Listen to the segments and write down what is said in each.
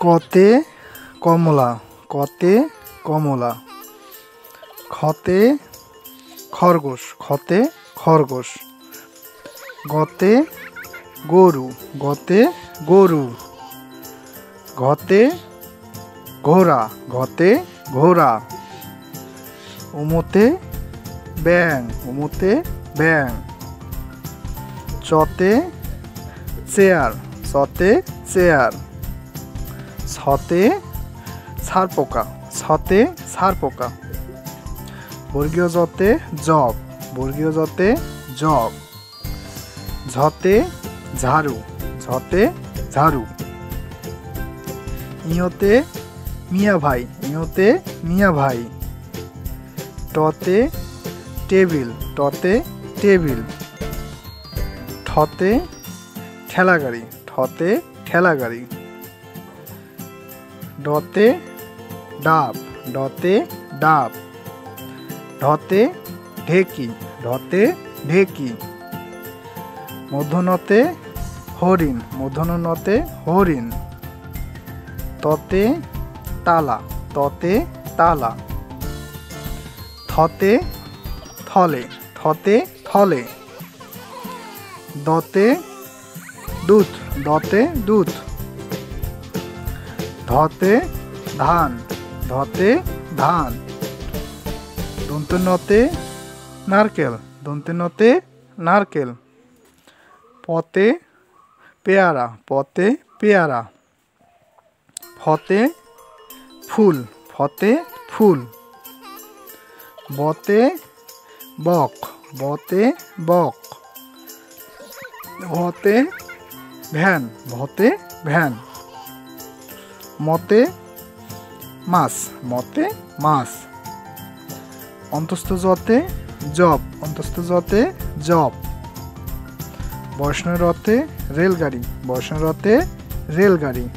কতে কমলা, কতে কমলা। খতে খরগোশ, খতে খরগোশ। গতে গরু, গতে গরু। ঘতে ঘোড়া, ঘতে ঘোড়া। উমতে ব্যাং, উমতে ব্যাং। চতে চেয়ার, চতে চেয়ার। ছতে ছারপোকা, ছতে ছারপোকা। বর্গীয় জতে জগ, বর্গীয় জতে জগ। ঝতে ঝাড়ু, ঝতে ঝাড়ু। ইয়তে মিয়া ভাই, ইয়তে মিয়া ভাই। টতে টেবিল, টতে টেবিল। ঠতে ঠেলাগাড়ি, ঠতে ঠেলাগাড়ি। ডতে ডাব, ডতে ডাব। ঢতে ঢেকি, ঢতে ঢেকি। মূর্ধন্যতে হরিণ, মূর্ধন্যতে হরিণ। ততে তালা, ততে তালা। থতে থলে, থতে থলে। দতে দুধ, দতে দুধ। ধতে ধান, ধতে ধান। দন্ত্যনতে নারকেল, দন্ত্যনতে নারকেল। পতে পেয়ারা, পতে পেয়ারা। ফতে ফুল, ফতে ফুল। বতে বক, বতে বক। ভতে ভ্যান, ভতে ভ্যান। মতে মাছ, মতে মাছ। অন্তস্থ জতে জব, অন্তস্থ জতে জব। বর্ষণ রতে রেলগাড়ি, বর্ষণ রতে রেলগাড়ি।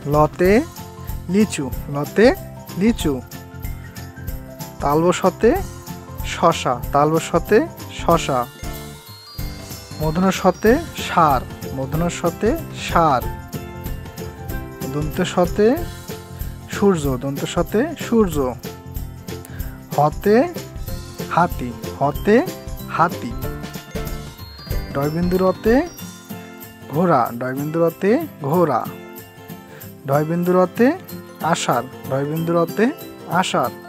লতে লিচু, লতে লিচু। তালবশতে শশা, তালবশতে শশা। মূর্ধন্যতে সার, মূর্ধন্যতে সার। দন্ত্যসতে সূর্য, দন্ত্যসতে সূর্য। হতে হাতি, হতে হাতি। ডয়বিন্দুরতে ঘোড়া, ডয়বিন্দুরতে ঘোড়া। ডয়বিন্দুরতে আষাঢ়, ডয়বিন্দুরতে আষাঢ়।